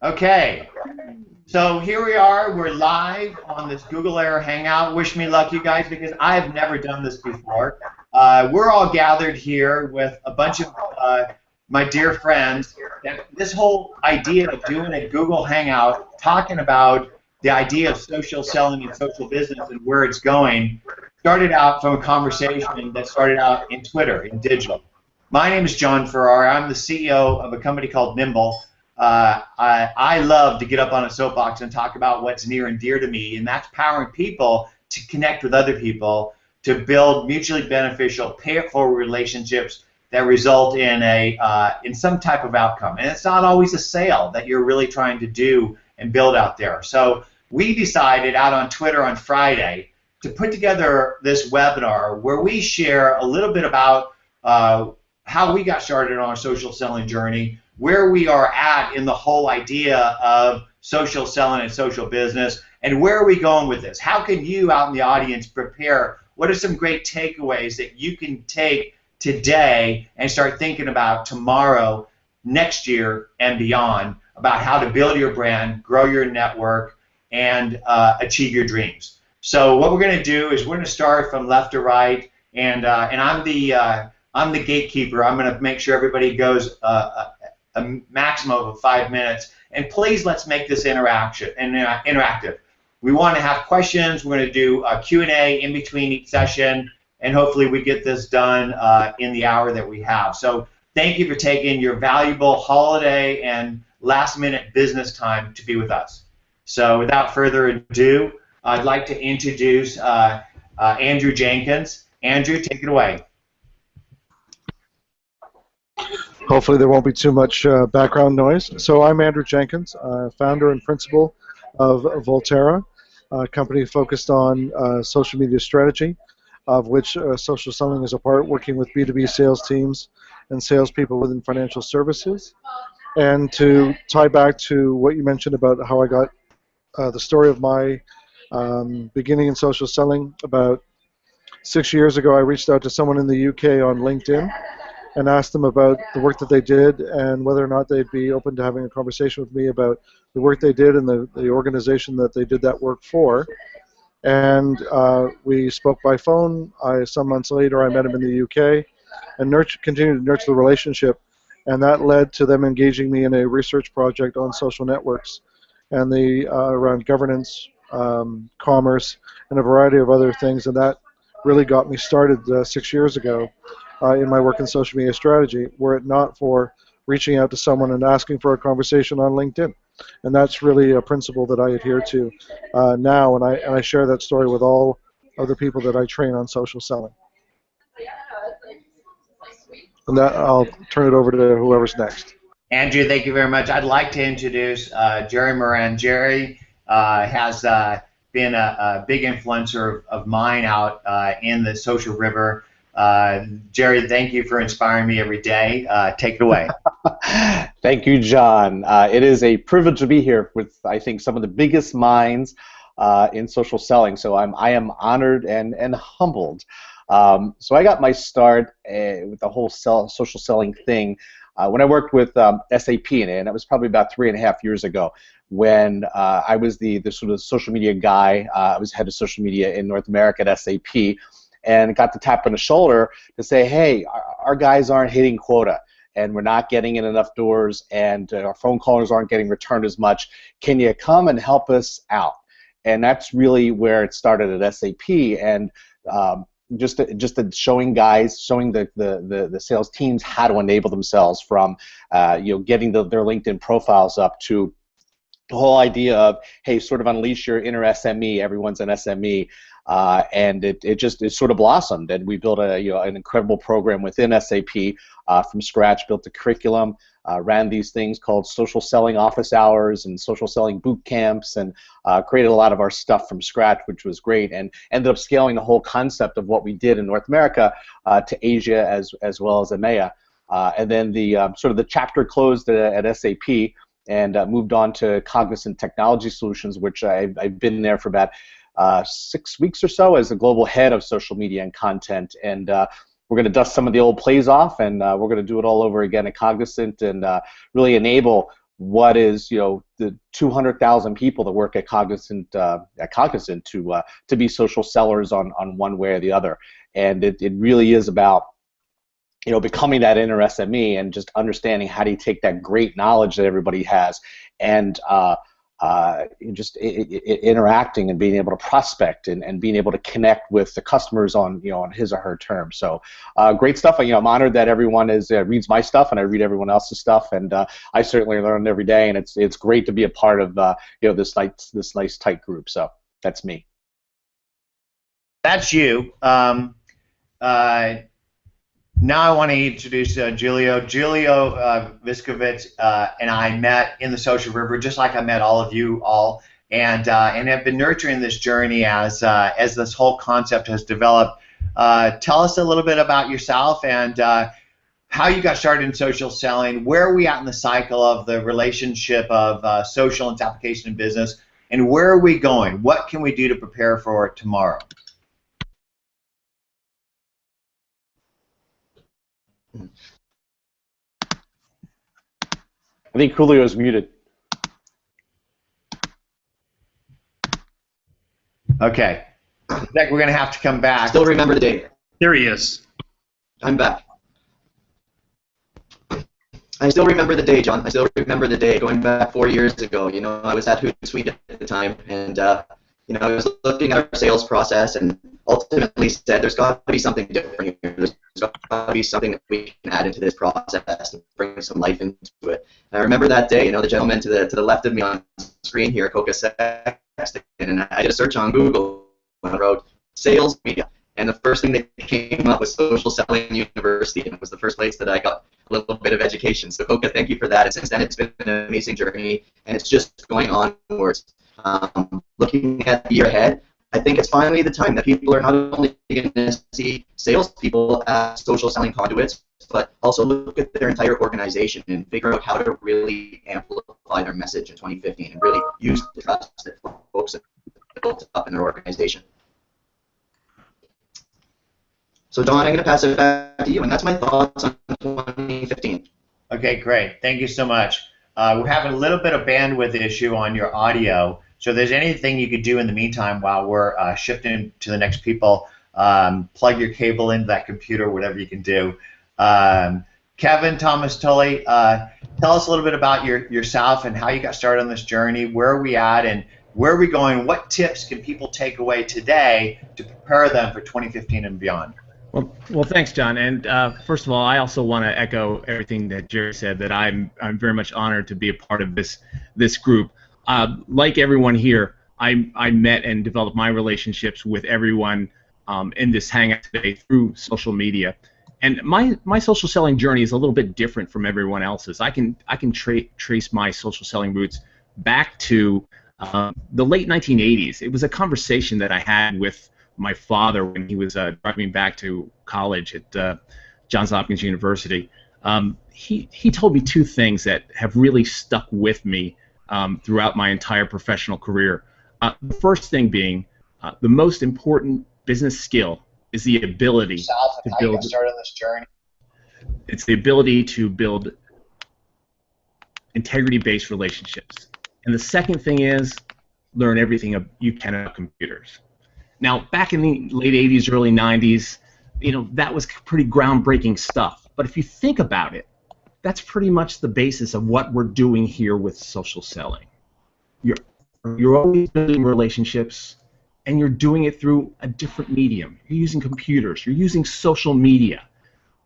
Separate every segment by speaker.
Speaker 1: Okay, so here we are. We're live on this Google Air Hangout. Wish me luck, you guys, because I've never done this before. We're all gathered here with a bunch of my dear friends. And this whole idea of doing a Google Hangout, talking about the idea of social selling and social business and where it's going, started out from a conversation that started out in Twitter, in digital. My name is Jon Ferrara. I'm the CEO of a company called Nimble. I love to get up on a soapbox and talk about what's near and dear to me, and that's powering people to connect with other people, to build mutually beneficial, pay-it-forward relationships that result in some type of outcome. And it's not always a sale that you're really trying to do and build out there. So we decided out on Twitter on Friday to put together this webinar where we share a little bit about how we got started on our social selling journey, where we are at in the whole idea of social selling and social business, and where are we going with this? How can you out in the audience prepare? What are some great takeaways that you can take today and start thinking about tomorrow, next year, and beyond about how to build your brand, grow your network, and achieve your dreams? So what we're going to do is we're going to start from left to right, and I'm the gatekeeper. I'm going to make sure everybody goes a maximum of 5 minutes. And please, let's make this interactive. We want to have questions. We're going to do a Q&A in between each session, and hopefully we get this done in the hour that we have. So thank you for taking your valuable holiday and last-minute business time to be with us. So without further ado, I'd like to introduce Andrew Jenkins. Andrew, take it away.
Speaker 2: Hopefully there won't be too much background noise. So I'm Andrew Jenkins, founder and principal of Volterra, a company focused on social media strategy, of which social selling is a part, working with B2B sales teams and salespeople within financial services. And to tie back to what you mentioned about how I got the story of my beginning in social selling, about 6 years ago I reached out to someone in the UK on LinkedIn and asked them about the work that they did and whether or not they'd be open to having a conversation with me about the work they did and the organization that they did that work for. And we spoke by phone. Some months later, I met him in the UK and continued to nurture the relationship. And that led to them engaging me in a research project on social networks and around governance, commerce, and a variety of other things. And that really got me started 6 years ago. In my work in social media strategy, were it not for reaching out to someone and asking for a conversation on LinkedIn. And that's really a principle that I adhere to now, and I share that story with all of the people that I train on social selling. And that, I'll turn it over to whoever's next.
Speaker 1: Andrew, thank you very much. I'd like to introduce Gerry Moran. Gerry has been a big influencer of mine out in the social river. Gerry, thank you for inspiring me every day. Take it away.
Speaker 3: Thank you, Jon. It is a privilege to be here with, I think, some of the biggest minds in social selling. So I am honored and humbled. So I got my start with the whole social selling thing when I worked with SAP, and that was probably about 3.5 years ago, when I was the sort of social media guy. I was head of social media in North America at SAP. And got the tap on the shoulder to say, hey, our guys aren't hitting quota, and we're not getting in enough doors, and our phone callers aren't getting returned as much. Can you come and help us out? And that's really where it started at SAP, and just showing the sales teams how to enable themselves from getting their LinkedIn profiles up to the whole idea of, hey, sort of unleash your inner SME. Everyone's an SME. And it sort of blossomed, and we built an incredible program within SAP from scratch. Built a curriculum, ran these things called social selling office hours and social selling boot camps, and created a lot of our stuff from scratch, which was great, and ended up scaling the whole concept of what we did in North America to Asia as well as EMEA. And then the sort of the chapter closed at SAP, and moved on to Cognizant Technology Solutions, which I've been there for about 6 weeks or so as the global head of social media and content, and we're going to dust some of the old plays off, and we're going to do it all over again at Cognizant, and really enable what is, the 200,000 people that work at Cognizant to be social sellers on one way or the other. And it really is about becoming that inner SME and just understanding how do you take that great knowledge that everybody has and just interacting and being able to prospect and being able to connect with the customers on on his or her terms. So great stuff. I'm honored that everyone reads my stuff and I read everyone else's stuff, and I certainly learn every day. And it's great to be a part of this nice tight group. So that's me.
Speaker 1: That's you. Now I want to introduce Julio. Julio Visko and I met in the Social River, just like I met all of you all, and have been nurturing this journey as this whole concept has developed. Tell us a little bit about yourself and how you got started in social selling. Where are we at in the cycle of the relationship of social and its application in business, and where are we going? What can we do to prepare for tomorrow?
Speaker 3: I think Julio is muted.
Speaker 1: Okay. I think we're going to have to come back.
Speaker 4: Still remember the day.
Speaker 5: There he is.
Speaker 4: I'm back. I still remember the day, John. I still remember the day going back 4 years ago. I was at Hootsuite at the time, and I was looking at our sales process and ultimately said, there's got to be something different here. There's got to be something that we can add into this process and bring some life into it. And I remember that day, the gentleman to the left of me on screen here, Koka Sexton, and I did a search on Google and I wrote sales media. And the first thing that came up was Social Selling University, and it was the first place that I got a little bit of education. So Koka, thank you for that. And since then, it's been an amazing journey, and it's just going onwards. Looking at the year ahead, I think it's finally the time that people are not only going to see salespeople as social selling conduits, but also look at their entire organization and figure out how to really amplify their message in 2015 and really use the trust that folks have built up in their organization. So, Don, I'm going to pass it back to you, and that's my thoughts on 2015.
Speaker 1: Okay, great. Thank you so much. We're having a little bit of bandwidth issue on your audio, so if there's anything you could do in the meantime while we're shifting to the next people, plug your cable into that computer, whatever you can do. Kevin, Thomas, Tully, tell us a little bit about yourself and how you got started on this journey. Where are we at, and where are we going? What tips can people take away today to prepare them for 2015 and beyond?
Speaker 5: Well, thanks, John. And first of all, I also want to echo everything that Gerry said. That I'm very much honored to be a part of this group. Like everyone here, I met and developed my relationships with everyone in this hangout today through social media. And my social selling journey is a little bit different from everyone else's. I can trace my social selling roots back to the late 1980s. It was a conversation that I had with my father when he was driving back to college at Johns Hopkins University. He told me two things that have really stuck with me throughout my entire professional career. The first thing being the most important business skill is the ability to build.
Speaker 1: Started this journey.
Speaker 5: It's the ability to build integrity-based relationships. And the second thing is learn everything you can about computers. Now, back in the late 80s, early 90s, that was pretty groundbreaking stuff. But if you think about it, that's pretty much the basis of what we're doing here with social selling. You're always building relationships, and you're doing it through a different medium. You're using computers. You're using social media.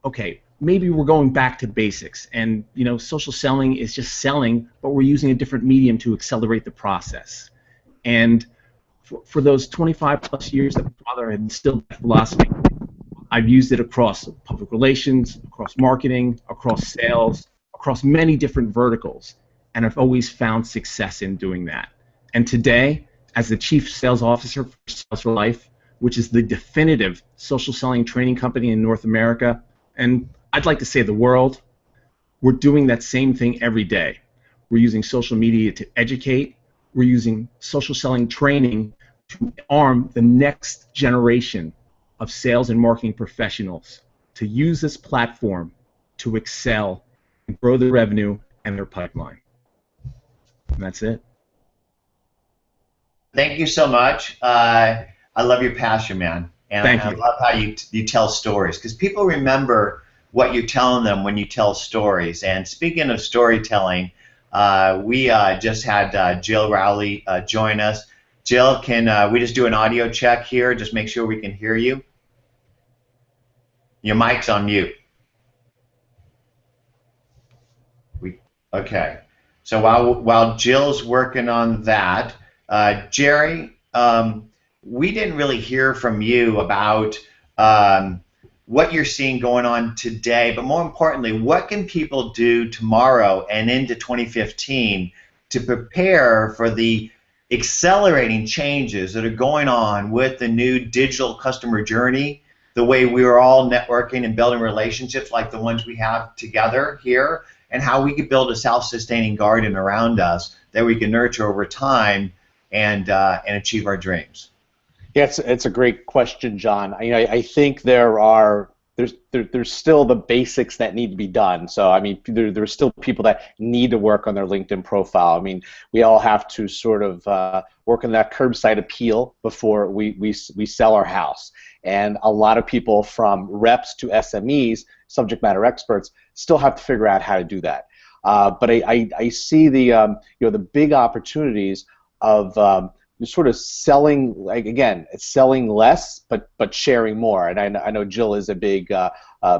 Speaker 5: Okay, maybe we're going back to basics, and social selling is just selling, but we're using a different medium to accelerate the process. And for those 25 plus years that my father had instilled that philosophy, I've used it across public relations, across marketing, across sales, across many different verticals, and I've always found success in doing that. And today, as the Chief Sales Officer for Sales for Life, which is the definitive social selling training company in North America, and I'd like to say the world, we're doing that same thing every day. We're using social media to educate. We're using social selling training to arm the next generation of sales and marketing professionals to use this platform to excel and grow their revenue and their pipeline. And that's it.
Speaker 1: Thank you so much. I love your passion, man. And
Speaker 5: Thank
Speaker 1: I
Speaker 5: you.
Speaker 1: love how you tell stories, because people remember what you're telling them when you tell stories. And speaking of storytelling, we just had Jill Rowley join us. Jill, can we just do an audio check here? Just make sure we can hear you. Your mic's on mute. Okay. So while Jill's working on that, Gerry, we didn't really hear from you about what you're seeing going on today, but more importantly, what can people do tomorrow and into 2015 to prepare for the accelerating changes that are going on with the new digital customer journey, the way we are all networking and building relationships like the ones we have together here, and how we could build a self-sustaining garden around us that we can nurture over time and achieve our dreams?
Speaker 3: Yeah, it's a great question, John. I think there's still the basics that need to be done. So I mean, there's still people that need to work on their LinkedIn profile. I mean, we all have to sort of work on that curbside appeal before we sell our house. And a lot of people, from reps to SMEs, subject matter experts, still have to figure out how to do that. But I see the the big opportunities of sort of selling, like, again, it's selling less but sharing more. And I know Jill is a big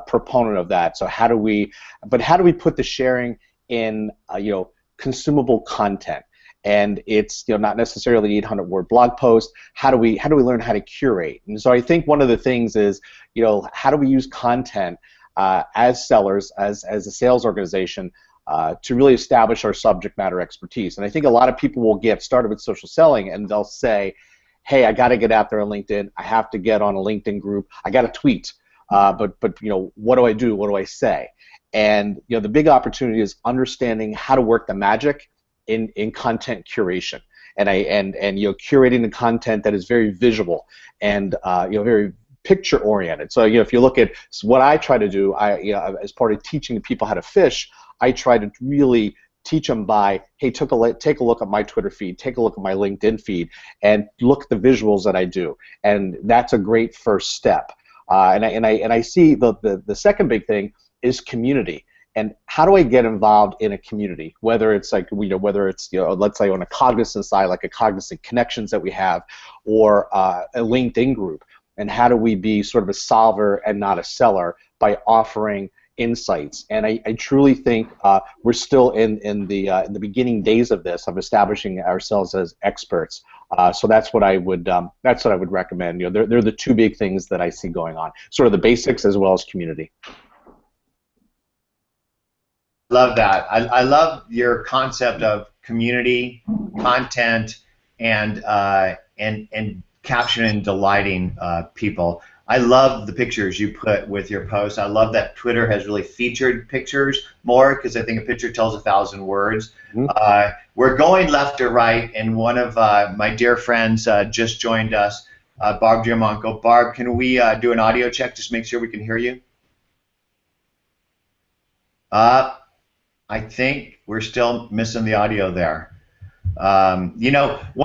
Speaker 3: proponent of that. So how do we put the sharing in consumable content? And it's not necessarily 800-word blog post. How do we learn how to curate? And so I think one of the things is how do we use content as sellers, as a sales organization, to really establish our subject matter expertise. And I think a lot of people will get started with social selling and they'll say, hey, I got to get out there on LinkedIn. I have to get on a LinkedIn group. I got to tweet. But what do I do? What do I say? And the big opportunity is understanding how to work the magic in content curation. And curating the content that is very visual and very picture oriented. So if you look at what I try to do, as part of teaching people how to fish, I try to really teach them by, hey, take a look at my Twitter feed, take a look at my LinkedIn feed, and look at the visuals that I do. And that's a great first step. And I see the second big thing is community. And how do I get involved in a community? Whether it's let's say on a Cognizant side, like a Cognizant Connections that we have, or a LinkedIn group. And how do we be sort of a solver and not a seller by offering insights? And I truly think we're still in the beginning days of this, of establishing ourselves as experts. So that's what I would recommend. They're the two big things that I see going on, sort of the basics as well as community.
Speaker 1: Love that. I love your concept of community, content, and capturing and delighting people. I love the pictures you put with your posts. I love that Twitter has really featured pictures more, because I think a picture tells 1,000 words. Mm-hmm. We're going left to right, and one of my dear friends just joined us, Barb Giamanco. Barb, can we do an audio check just to make sure we can hear you? I think we're still missing the audio there. One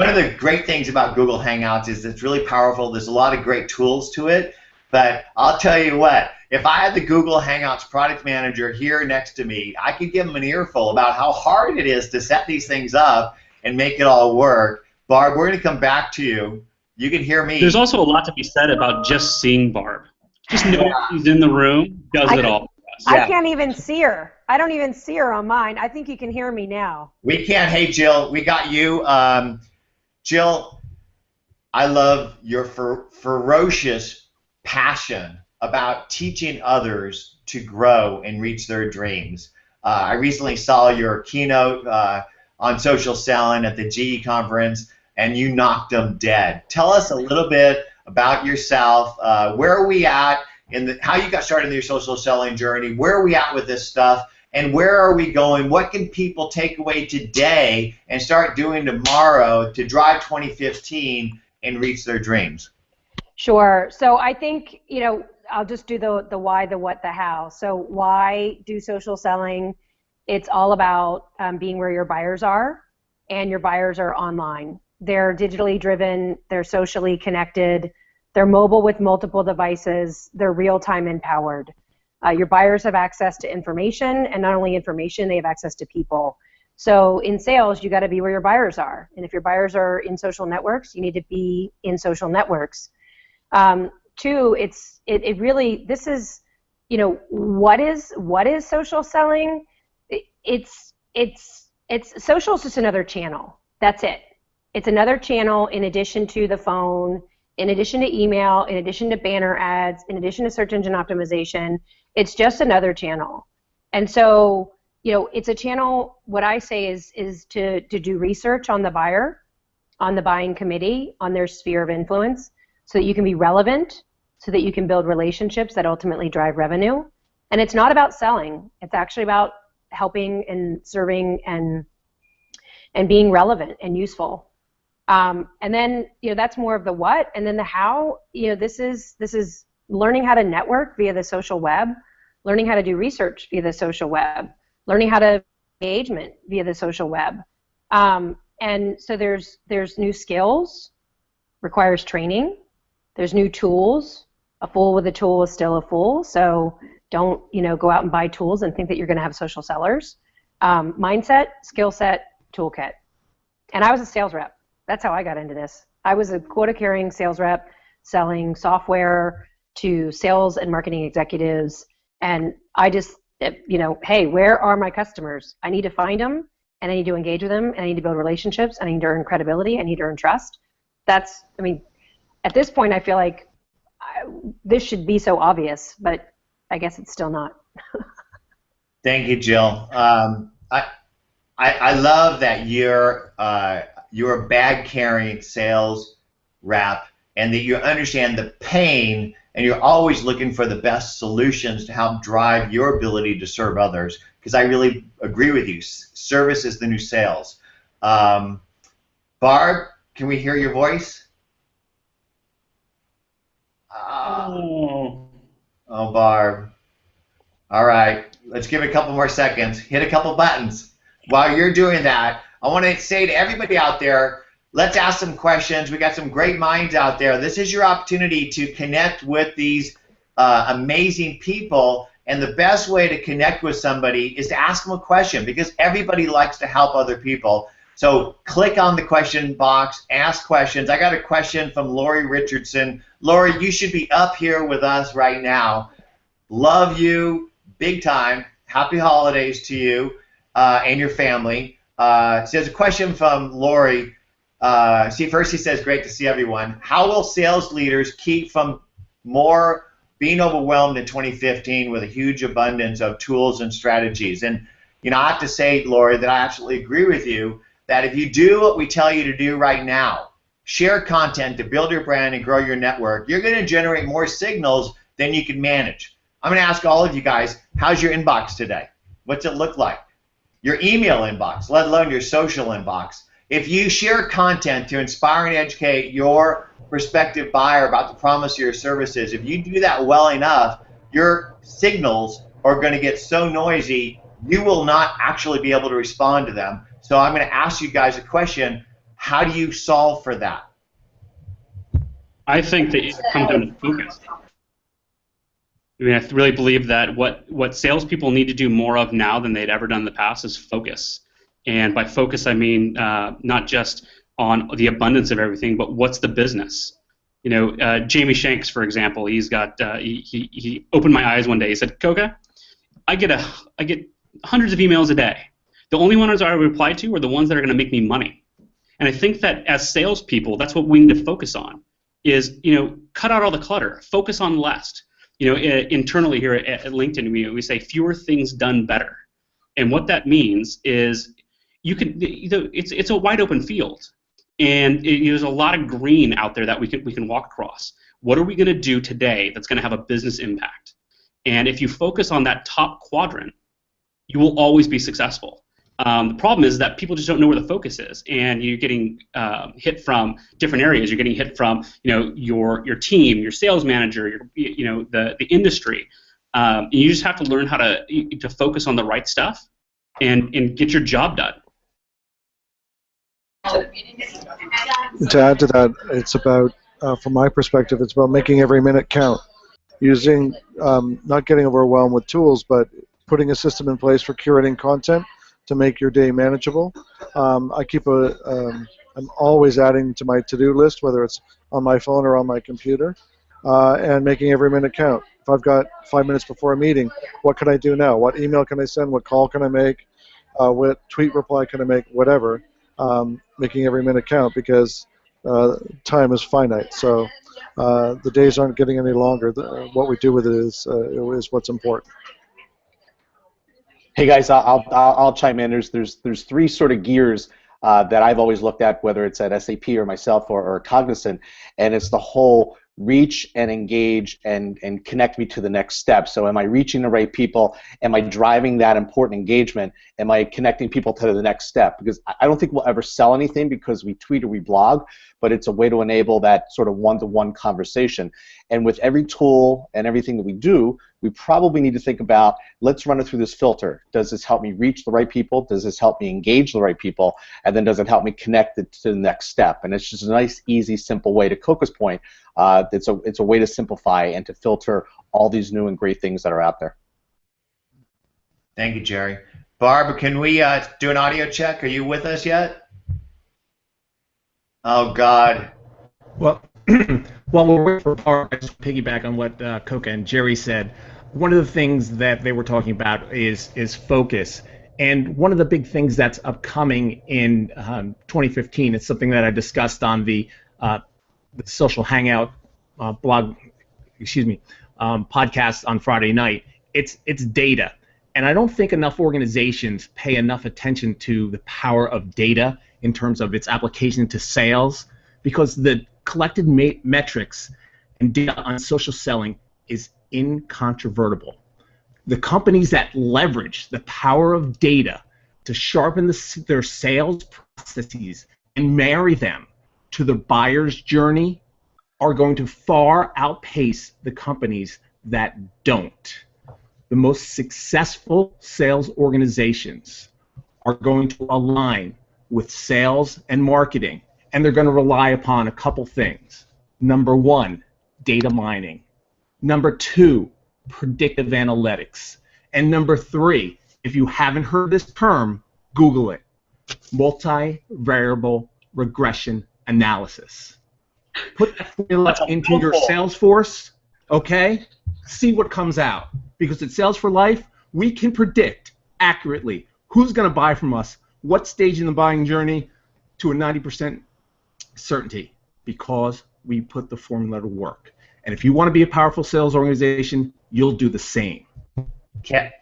Speaker 1: of the great things about Google Hangouts is it's really powerful. There's a lot of great tools to it, but I'll tell you what, if I had the Google Hangouts product manager here next to me, I could give him an earful about how hard it is to set these things up and make it all work. Barb, we're going to come back to you. You can hear me.
Speaker 6: There's also a lot to be said about just seeing Barb. Just knowing she's in the room does it all.
Speaker 7: I can't even see her. I don't even see her on mine. I think you can hear me now.
Speaker 1: We can. Hey, Jill, we got you. Jill, I love your ferocious passion about teaching others to grow and reach their dreams. I recently saw your keynote on social selling at the GE conference, and you knocked them dead. Tell us a little bit about yourself. Where are we at? How you got started in your social selling journey, where are we at with this stuff, and where are we going? What can people take away today and start doing tomorrow to drive 2015 and reach their dreams?
Speaker 7: Sure. So I think, I'll just do the why, the what, the how. So why do social selling? It's all about being where your buyers are. and your buyers are online. They're digitally driven, they're socially connected, they're mobile with multiple devices, they're real-time empowered. Your buyers have access to information, and not only information, they have access to people. So in sales, you got to be where your buyers are. And if your buyers are in social networks, you need to be in social networks. Two, it really, this is, you know, what is social selling? It's social is just another channel. That's it. It's another channel in addition to the phone, in addition to email, in addition to banner ads, in addition to search engine optimization. It's just another channel. And so, you know, it's a channel, what I say is to do research on the buyer, on the buying committee, on their sphere of influence, so that you can be relevant, so that you can build relationships that ultimately drive revenue. And it's not about selling. It's actually about helping and serving and being relevant and useful. And then, you know, that's more of the what, and then the how. You know, this is learning how to network via the social web, learning how to do research via the social web, learning how to engagement via the social web. And so there's new skills, requires training. There's new tools. A fool with a tool is still a fool. So don't, you know, go out and buy tools and think that you're going to have social sellers. Mindset, skill set, toolkit. And I was a sales rep. That's how I got into this. I was a quota-carrying sales rep selling software to sales and marketing executives. And I just, you know, hey, where are my customers? I need to find them, and I need to engage with them, and I need to build relationships, and I need to earn credibility, I need to earn trust. That's, I mean, at this point, I feel like this should be so obvious, but I guess it's still not.
Speaker 1: Thank you, Jill. I love that you're a bag-carrying sales rep, and that you understand the pain, and you're always looking for the best solutions to help drive your ability to serve others. Because I really agree with you. Service is the new sales. Barb, can we hear your voice?
Speaker 6: Oh,
Speaker 1: Barb. All right, let's give it a couple more seconds. Hit a couple buttons. While you're doing that, I want to say to everybody out there, let's ask some questions. We got some great minds out there. This is your opportunity to connect with these amazing people, and the best way to connect with somebody is to ask them a question, because everybody likes to help other people. So click on the question box, ask questions. I got a question from Lori Richardson. Lori, you should be up here with us right now. Love you big time. Happy holidays to you and your family. So there's a question from Lori. First he says, great to see everyone. How will sales leaders keep from more being overwhelmed in 2015 with a huge abundance of tools and strategies? And, you know, I have to say, Lori, that I absolutely agree with you that if you do what we tell you to do right now, share content to build your brand and grow your network, you're going to generate more signals than you can manage. I'm going to ask all of you guys, how's your inbox today? What's it look like? Your email inbox, let alone your social inbox. If you share content to inspire and educate your prospective buyer about the promise of your services, if you do that well enough, your signals are going to get so noisy, you will not actually be able to respond to them. So I'm going to ask you guys a question. How do you solve for that?
Speaker 6: I think that it comes down to focus. I mean, I really believe that what salespeople need to do more of now than they'd ever done in the past is focus. And by focus, I mean not just on the abundance of everything, but what's the business. You know, Jamie Shanks, for example, he's got he opened my eyes one day. He said, "Koka, I get hundreds of emails a day. The only ones I reply to are the ones that are going to make me money." And I think that as salespeople, that's what we need to focus on. Is, you know, cut out all the clutter. Focus on less. You know, internally here at LinkedIn, we say fewer things done better. And what that means is you can, it's a wide open field, and there's a lot of green out there that we can walk across. What are we going to do today that's going to have a business impact? And if you focus on that top quadrant, you will always be successful. The problem is that people just don't know where the focus is, and you're getting hit from different areas. You're getting hit from, you know, your team, your sales manager, the industry. You just have to learn how to focus on the right stuff and get your job done.
Speaker 2: To add to that, it's about, from my perspective, it's about making every minute count. Using, not getting overwhelmed with tools, but putting a system in place for curating content to make your day manageable. I keep I'm always adding to my to-do list, whether it's on my phone or on my computer, and making every minute count. If I've got 5 minutes before a meeting, what can I do now? What email can I send? What call can I make? What tweet reply can I make? Whatever. Making every minute count, because time is finite. So the days aren't getting any longer. What we do with it is what's important.
Speaker 3: Hey guys, I'll chime in. There's three sort of gears that I've always looked at, whether it's at SAP or myself or Cognizant, and it's the whole reach and engage and connect me to the next step. So am I reaching the right people? Am I driving that important engagement? Am I connecting people to the next step? Because I don't think we'll ever sell anything because we tweet or we blog, but it's a way to enable that sort of one-to-one conversation. And with every tool and everything that we do, we probably need to think about, let's run it through this filter. Does this help me reach the right people? Does this help me engage the right people? And then does it help me connect it to the next step? And it's just a nice, easy, simple way, to Koka's point, it's a way to simplify and to filter all these new and great things that are out there.
Speaker 1: Thank you, Gerry. Barb, can we do an audio check? Are you with us yet? Oh, God.
Speaker 5: Well, while we're waiting for Barb, I just piggyback on what Koka and Gerry said. One of the things that they were talking about is focus. And one of the big things that's upcoming in 2015 is something that I discussed on the Social Hangout podcast on Friday night. It's data. And I don't think enough organizations pay enough attention to the power of data in terms of its application to sales, because the collected metrics and data on social selling is incontrovertible. The companies that leverage the power of data to sharpen their sales processes and marry them to the buyer's journey are going to far outpace the companies that don't. The most successful sales organizations are going to align with sales and marketing, and they're going to rely upon a couple things. Number one, data mining. Number two, predictive analytics. And number three, if you haven't heard this term, Google it, multivariable regression analysis. Put that formula into your Salesforce, okay? See what comes out. Because at Sales for Life, we can predict accurately who's going to buy from us, what stage in the buying journey, to a 90% certainty, because we put the formula to work. And if you want to be a powerful sales organization, you'll do the same.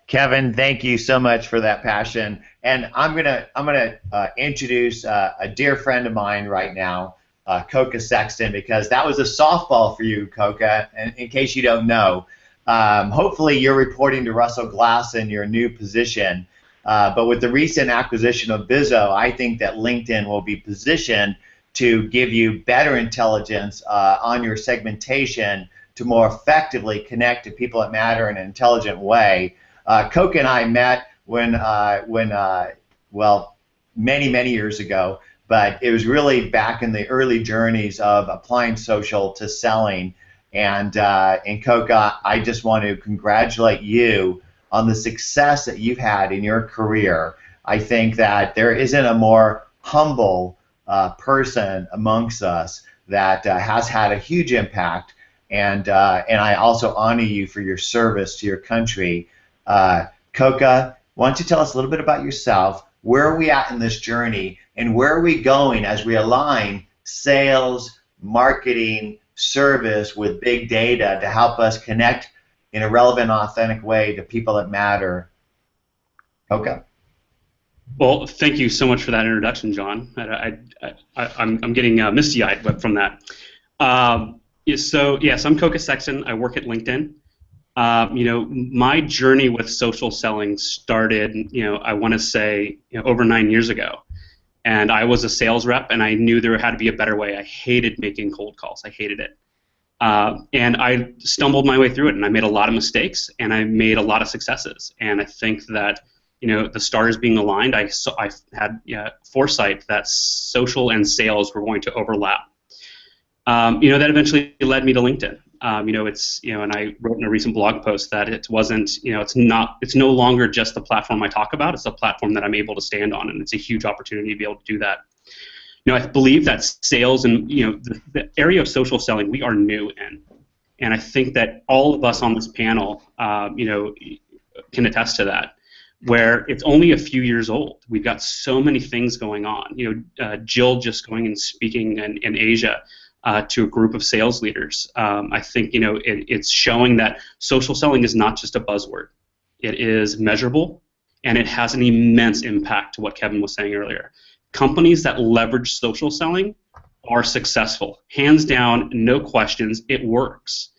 Speaker 1: Kevin, thank you so much for that passion. And I'm gonna introduce a dear friend of mine right now, Koka Sexton, because that was a softball for you, Koka. And in case you don't know, hopefully you're reporting to Russell Glass in your new position. But with the recent acquisition of Bizzo, I think that LinkedIn will be positioned to give you better intelligence on your segmentation to more effectively connect to people that matter in an intelligent way. Koka and I met when many years ago, but it was really back in the early journeys of applying social to selling. And Koka, I just want to congratulate you on the success that you've had in your career. I think that there isn't a more humble person amongst us that has had a huge impact, and I also honor you for your service to your country. Koka, why don't you tell us a little bit about yourself? Where are we at in this journey, and where are we going as we align sales, marketing, service with big data to help us connect in a relevant, authentic way to people that matter? Koka?
Speaker 6: Well, thank you so much for that introduction, John. I'm getting misty-eyed from that. So yes, I'm Koka Sexton. I work at LinkedIn. My journey with social selling started, I want to say, over 9 years ago. And I was a sales rep, and I knew there had to be a better way. I hated making cold calls. I hated it. And I stumbled my way through it, and I made a lot of mistakes, and I made a lot of successes. And I think that the stars being aligned, I had foresight that social and sales were going to overlap. That eventually led me to LinkedIn. And I wrote in a recent blog post that it wasn't, it's no longer just the platform I talk about. It's a platform that I'm able to stand on, and it's a huge opportunity to be able to do that. I believe that sales and the area of social selling we are new in, and I think that all of us on this panel, can attest to that. Where it's only a few years old, we've got so many things going on. Jill just going and speaking in Asia to a group of sales leaders. I think it's showing that social selling is not just a buzzword. It is measurable, and it has an immense impact to what Kevin was saying earlier. Companies that leverage social selling are successful. Hands down, no questions, it works.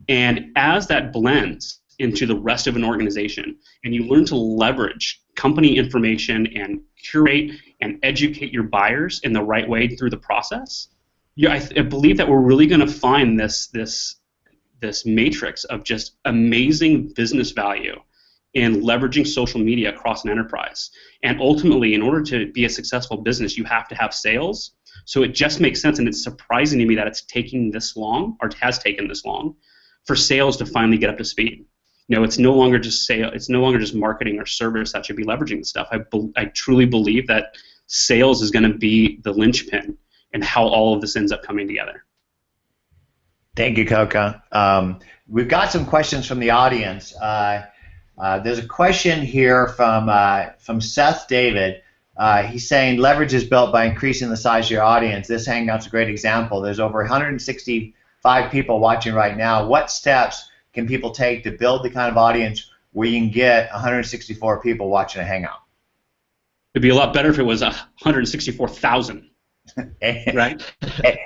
Speaker 6: And as that blends into the rest of an organization, and you learn to leverage company information and curate and educate your buyers in the right way through the process, I believe that we're really going to find this matrix of just amazing business value in leveraging social media across an enterprise. And ultimately, in order to be a successful business, you have to have sales. So it just makes sense, and it's surprising to me that it's taking this long, or it has taken this long, for sales to finally get up to speed. It's no longer just sale. It's no longer just marketing or service that should be leveraging the stuff. I truly believe that sales is going to be the linchpin in how all of this ends up coming together.
Speaker 1: Thank you, Koka. We've got some questions from the audience. There's a question here from Seth David. He's saying leverage is built by increasing the size of your audience. This Hangout's a great example. There's over 165 people watching right now. What steps can people take to build the kind of audience where you can get 164 people watching a Hangout?
Speaker 6: It'd be a lot better if it was 164,000. Right?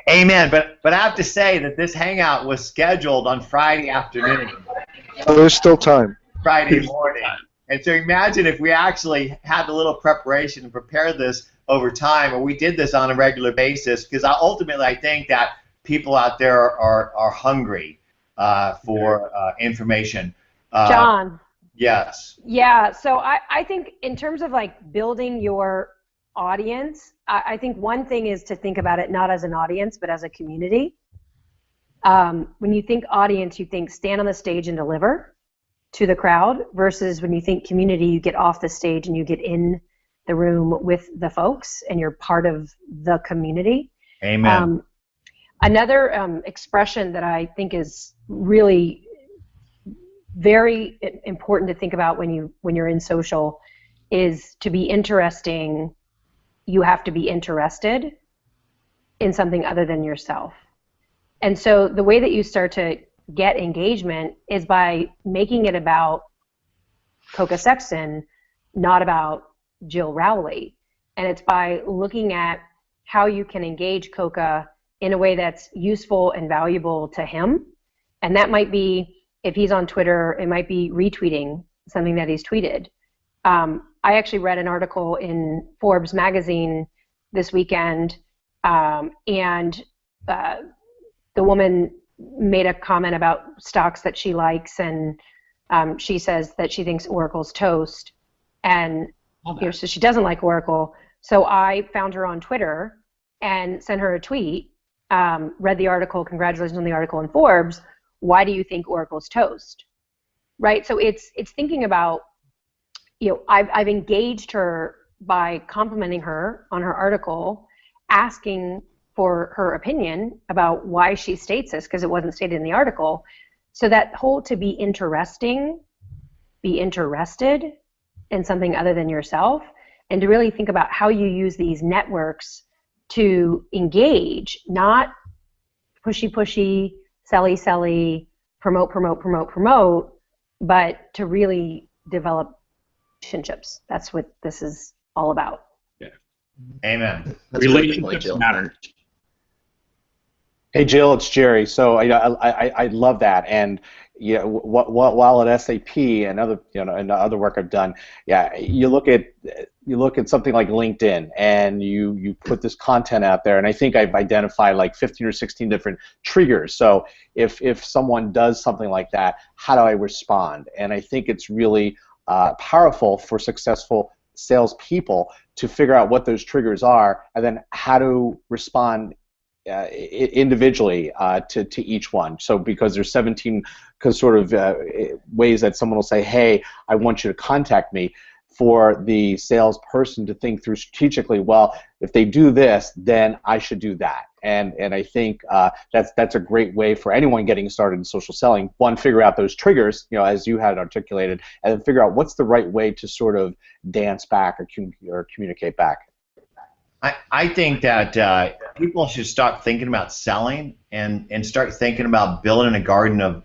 Speaker 1: Amen. But I have to say that this Hangout was scheduled on Friday afternoon.
Speaker 2: So there's still time.
Speaker 1: Friday morning. And so imagine if we actually had a little preparation and prepared this over time, or we did this on a regular basis, because ultimately I think that people out there are hungry for information.
Speaker 7: John.
Speaker 1: Yes.
Speaker 7: Yeah, so I think in terms of like building your audience, I think one thing is to think about it not as an audience, but as a community. When you think audience, you think stand on the stage and deliver to the crowd, versus when you think community, you get off the stage and you get in the room with the folks and you're part of the community.
Speaker 1: Amen.
Speaker 7: Another expression that I think is really very important to think about when you're in social is to be interesting. You have to be interested in something other than yourself. And so the way that you start to get engagement is by making it about Koka Sexton, not about Jill Rowley. And it's by looking at how you can engage Koka in a way that's useful and valuable to him. And that might be, if he's on Twitter, it might be retweeting something that he's tweeted. I actually read an article in Forbes magazine this weekend, and the woman made a comment about stocks that she likes, and she says that she thinks Oracle's toast, and so she doesn't like Oracle. So I found her on Twitter and sent her a tweet, read the article, congratulations on the article in Forbes, why do you think Oracle's toast? Right, so it's thinking about, I've engaged her by complimenting her on her article, asking for her opinion about why she states this, because it wasn't stated in the article. So that whole to be interesting, be interested in something other than yourself, and to really think about how you use these networks to engage, not pushy, selly, promote, but to really develop relationships. That's what this is all about.
Speaker 6: Yeah.
Speaker 1: Amen.
Speaker 4: That's
Speaker 6: Relationships matter.
Speaker 3: Hey Jill, it's Gerry. So I love that, and while at SAP and other and other work I've done, you look at something like LinkedIn, and you put this content out there, and I think I've identified like 15 or 16 different triggers. So if someone does something like that, how do I respond? And I think it's really powerful for successful salespeople to figure out what those triggers are and then how to respond individually to each one. So because there's 17 sort of ways that someone will say, hey, I want you to contact me, for the salesperson to think through strategically, well, if they do this, then I should do that. And I think that's a great way for anyone getting started in social selling. One, figure out those triggers, as you had articulated, and then figure out what's the right way to sort of dance back or communicate back.
Speaker 1: I think that people should start thinking about selling and start thinking about building a garden of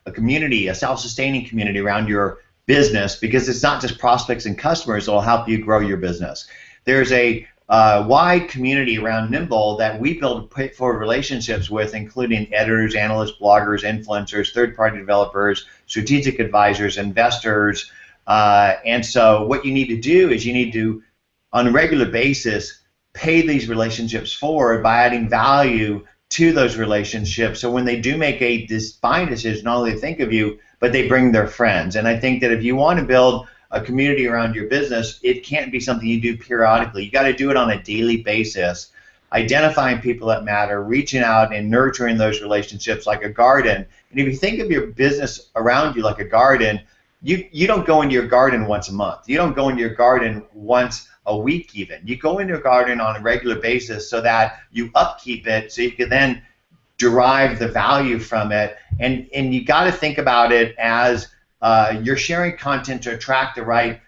Speaker 1: a community, a self-sustaining community around your business, because it's not just prospects and customers that will help you grow your business. There's a wide community around Nimble that we build pay-forward relationships with, including editors, analysts, bloggers, influencers, third-party developers, strategic advisors, investors, and so what you need to do is you need to, on a regular basis, pay these relationships forward by adding value to those relationships, so when they do make a buying decision, not only they think of you, but they bring their friends. And I think that if you want to build a community around your business, it can't be something you do periodically. You got to do it on a daily basis, identifying people that matter, reaching out and nurturing those relationships like a garden. And if you think of your business around you like a garden, you don't go into your garden once a month. You don't go into your garden once a week even. You go into your garden on a regular basis so that you upkeep it so you can then derive the value from it. And you got to think about it as you're sharing content to attract the right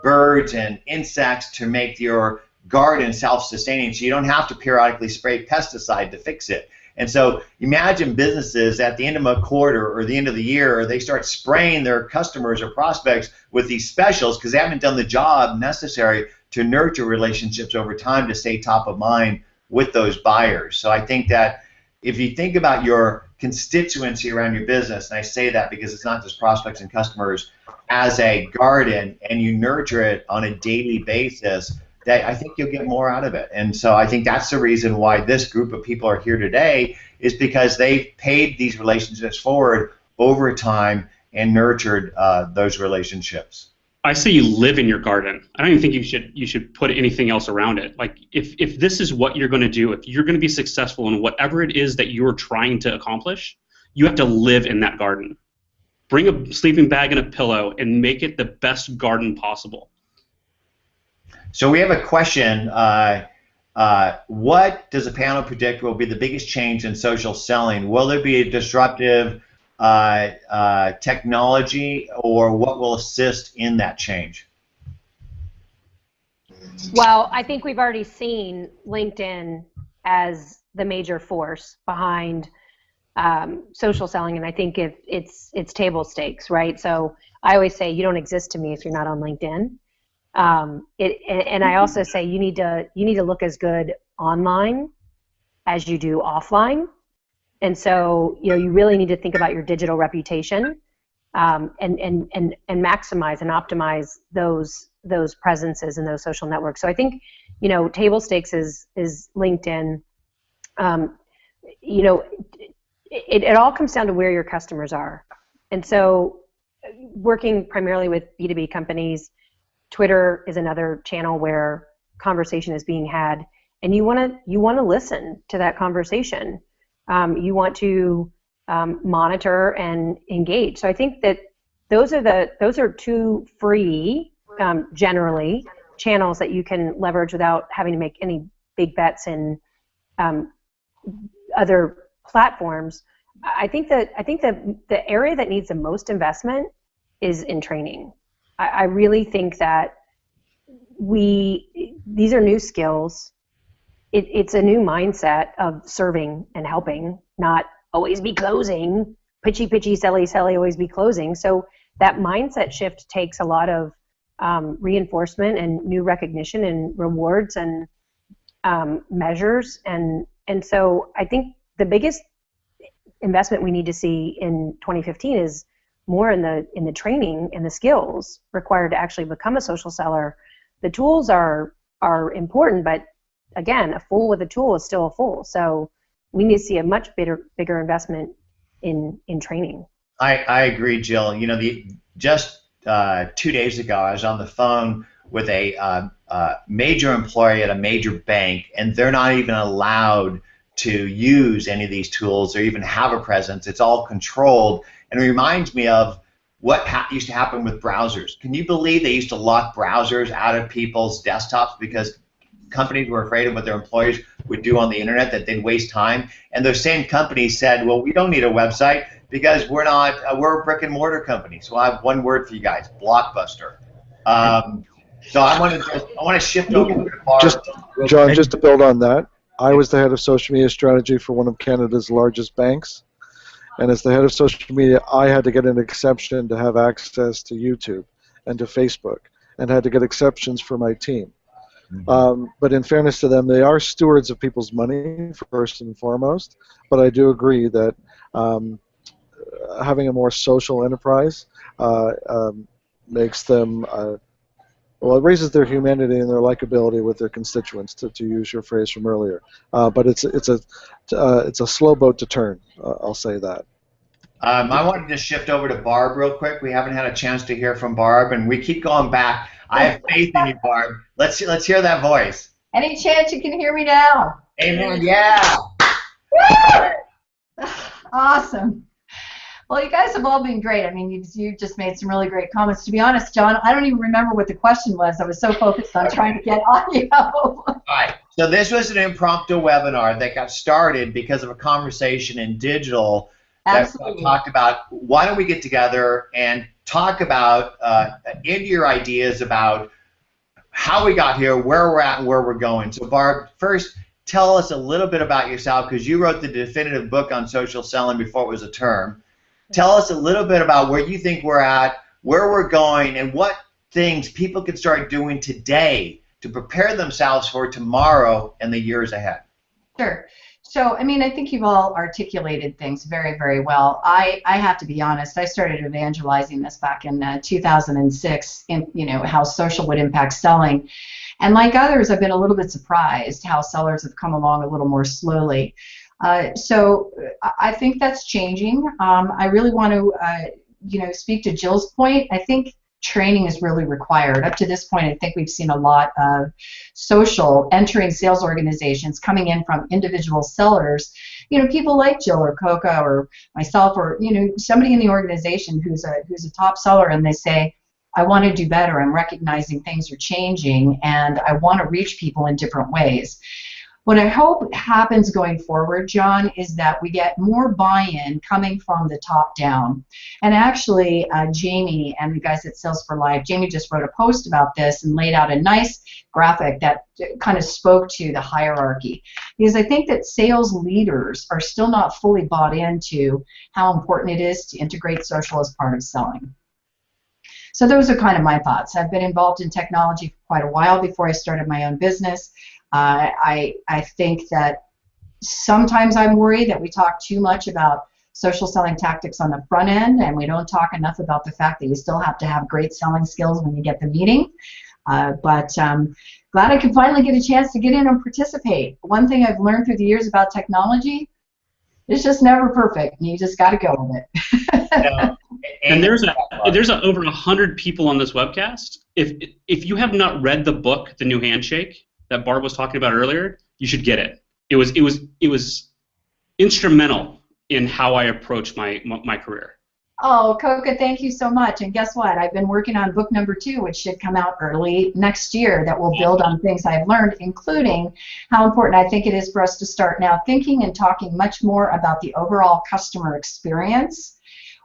Speaker 1: birds and insects to make your garden self-sustaining, so you don't have to periodically spray pesticide to fix it. And so imagine businesses at the end of a quarter or the end of the year, they start spraying their customers or prospects with these specials because they haven't done the job necessary to nurture relationships over time to stay top of mind with those buyers. So I think that if you think about your constituency around your business, and I say that because it's not just prospects and customers, as a garden, and you nurture it on a daily basis, that I think you'll get more out of it. And so I think that's the reason why this group of people are here today, is because they've paid these relationships forward over time and nurtured those relationships.
Speaker 6: I say you live in your garden. I don't even think you should put anything else around it. Like if this is what you're going to do, if you're going to be successful in whatever it is that you're trying to accomplish, you have to live in that garden. Bring a sleeping bag and a pillow and make it the best garden possible.
Speaker 1: So we have a question. What does the panel predict will be the biggest change in social selling? Will there be a disruptive technology, or what will assist in that change?
Speaker 7: Well, I think we've already seen LinkedIn as the major force behind social selling, and I think it's table stakes, right? So I always say you don't exist to me if you're not on LinkedIn. And I also say you need to look as good online as you do offline. And so, you really need to think about your digital reputation, and maximize and optimize those presences and those social networks. So I think, table stakes is LinkedIn. It all comes down to where your customers are. And so, working primarily with B2B companies, Twitter is another channel where conversation is being had, and you want to listen to that conversation. You want to monitor and engage. So I think that those are two free, generally, channels that you can leverage without having to make any big bets in other platforms. I think that the area that needs the most investment is in training. I really think that these are new skills. It's a new mindset of serving and helping, not always be closing, pitchy, selly, always be closing. So that mindset shift takes a lot of reinforcement and new recognition and rewards and measures. And so I think the biggest investment we need to see in 2015 is more in the training and the skills required to actually become a social seller. The tools are important, but again, a fool with a tool is still a fool. So we need to see a much bigger investment in training.
Speaker 1: I agree, Jill. Just 2 days ago, I was on the phone with a major employee at a major bank, and they're not even allowed to use any of these tools or even have a presence. It's all controlled, and it reminds me of what used to happen with browsers. Can you believe they used to lock browsers out of people's desktops because companies were afraid of what their employees would do on the internet, that they'd waste time? And those same companies said, well, we don't need a website because we're a brick and mortar company. So I have one word for you guys: Blockbuster. So I want to shift over to Barb.
Speaker 2: John, just to build on that, I was the head of social media strategy for one of Canada's largest banks, and as the head of social media, I had to get an exception to have access to YouTube and to Facebook, and had to get exceptions for my team. But in fairness to them, they are stewards of people's money first and foremost. But I do agree that having a more social enterprise makes them well, it raises their humanity and their likability with their constituents, to use your phrase from earlier. But it's a slow boat to turn. I'll say that.
Speaker 1: I wanted to shift over to Barb real quick. We haven't had a chance to hear from Barb, and we keep going back. I have faith in you, Barb. Let's hear that voice.
Speaker 8: Any chance you can hear me now?
Speaker 1: Amen. Yeah.
Speaker 8: Awesome. Well, you guys have all been great. I mean, you just made some really great comments. To be honest, John, I don't even remember what the question was. I was so focused on trying to get audio.
Speaker 1: All right. So this was an impromptu webinar that got started because of a conversation in digital that talked about, why don't we get together and talk about into your ideas about how we got here, where we're at, and where we're going. So Barb, first, tell us a little bit about yourself, because you wrote the definitive book on social selling before it was a term. Tell us a little bit about where you think we're at, where we're going, and what things people can start doing today to prepare themselves for tomorrow and the years ahead.
Speaker 8: Sure. So, I mean, I think you've all articulated things very, very well. I have to be honest. I started evangelizing this back in 2006, in, how social would impact selling. And like others, I've been a little bit surprised how sellers have come along a little more slowly. So I think that's changing. I really want to, speak to Jill's point. I think training is really required. Up to this point, I think we've seen a lot of social entering sales organizations coming in from individual sellers. People like Jill or Koka or myself, or somebody in the organization who's a top seller, and they say, I want to do better. I'm recognizing things are changing, and I want to reach people in different ways. What I hope happens going forward, John, is that we get more buy-in coming from the top down. And actually, Jamie and the guys at Sales for Life, Jamie just wrote a post about this and laid out a nice graphic that kind of spoke to the hierarchy. Because I think that sales leaders are still not fully bought into how important it is to integrate social as part of selling. So those are kind of my thoughts. I've been involved in technology for quite a while before I started my own business. I think that sometimes I'm worried that we talk too much about social selling tactics on the front end, and we don't talk enough about the fact that you still have to have great selling skills when you get the meeting. But glad I could finally get a chance to get in and participate. One thing I've learned through the years about technology, it's just never perfect, and you just got to go with it.
Speaker 6: And there's over 100 people on this webcast. If you have not read the book, The New Handshake, that Barb was talking about earlier, you should get it. It was instrumental in how I approach my career.
Speaker 8: Oh, Koka, thank you so much. And guess what? I've been working on book number 2, which should come out early next year, that will build on things I've learned, including how important I think it is for us to start now thinking and talking much more about the overall customer experience,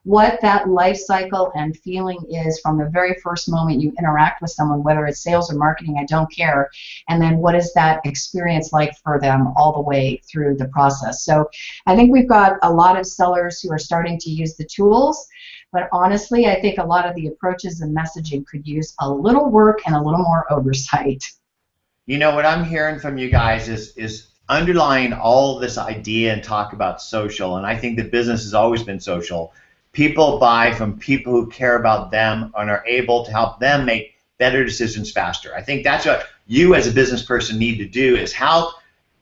Speaker 8: what that life cycle and feeling is from the very first moment you interact with someone, whether it's sales or marketing, I don't care, and then what is that experience like for them all the way through the process. So I think we've got a lot of sellers who are starting to use the tools, but honestly, I think a lot of the approaches and messaging could use a little work and a little more oversight.
Speaker 1: What I'm hearing from you guys is underlying all of this idea and talk about social, and I think that business has always been social. People buy from people who care about them and are able to help them make better decisions faster. I think that's what you as a business person need to do, is help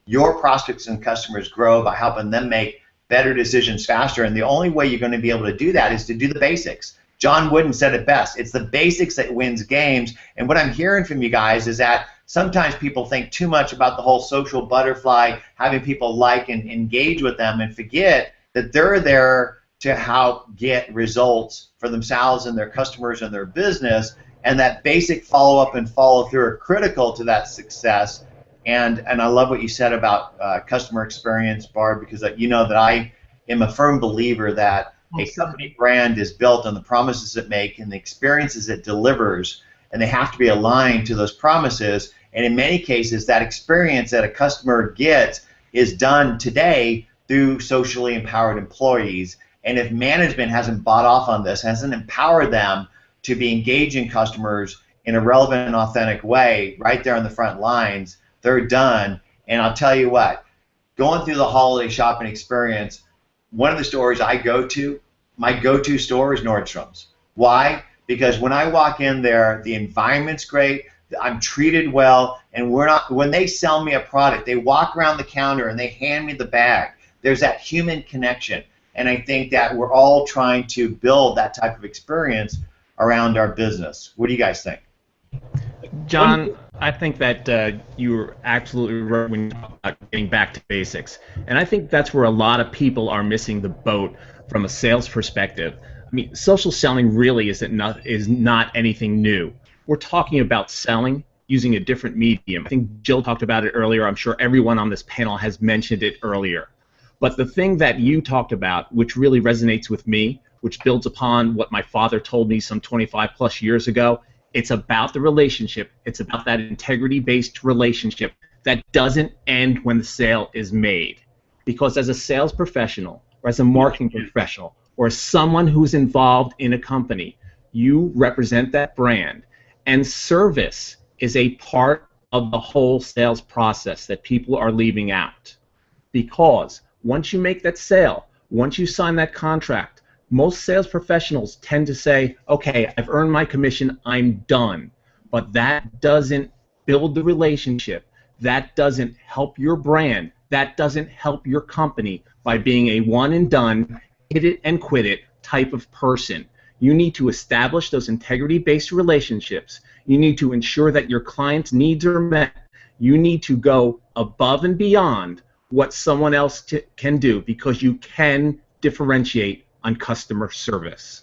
Speaker 1: your prospects and customers grow by helping them make better decisions faster. And the only way you're going to be able to do that is to do the basics. John Wooden said it best. It's the basics that wins games. And what I'm hearing from you guys is that sometimes people think too much about the whole social butterfly, having people like and engage with them, and forget that they're there to help get results for themselves and their customers and their business, and that basic follow-up and follow-through are critical to that success. And I love what you said about customer experience, Barb, because you know that I am a firm believer that a company brand is built on the promises it makes and the experiences it delivers, and they have to be aligned to those promises. And in many cases, that experience that a customer gets is done today through socially empowered employees. And if management hasn't bought off on this, hasn't empowered them to be engaging customers in a relevant and authentic way right there on the front lines, they're done. And I'll tell you what, going through the holiday shopping experience, one of the stores I go to, my go-to store is Nordstrom's. Why? Because when I walk in there, the environment's great, I'm treated well, and when they sell me a product, they walk around the counter and they hand me the bag. There's that human connection. And I think that we're all trying to build that type of experience around our business. What do you guys think?
Speaker 5: John, I think that you were absolutely right when you talk about getting back to basics. And I think that's where a lot of people are missing the boat from a sales perspective. I mean, social selling really is not anything new. We're talking about selling using a different medium. I think Jill talked about it earlier. I'm sure everyone on this panel has mentioned it earlier. But the thing that you talked about, which really resonates with me, which builds upon what my father told me some 25 plus years ago, it's about the relationship. It's about that integrity-based relationship that doesn't end when the sale is made. Because as a sales professional, or as a marketing professional, or as someone who's involved in a company, you represent that brand. And service is a part of the whole sales process that people are leaving out. Because once you make that sale, once you sign that contract, most sales professionals tend to say, okay, I've earned my commission, I'm done. But that doesn't build the relationship. That doesn't help your brand. That doesn't help your company by being a one and done, hit it and quit it type of person. You need to establish those integrity-based relationships. You need to ensure that your client's needs are met. You need to go above and beyond what someone else can do, because you can differentiate on customer service.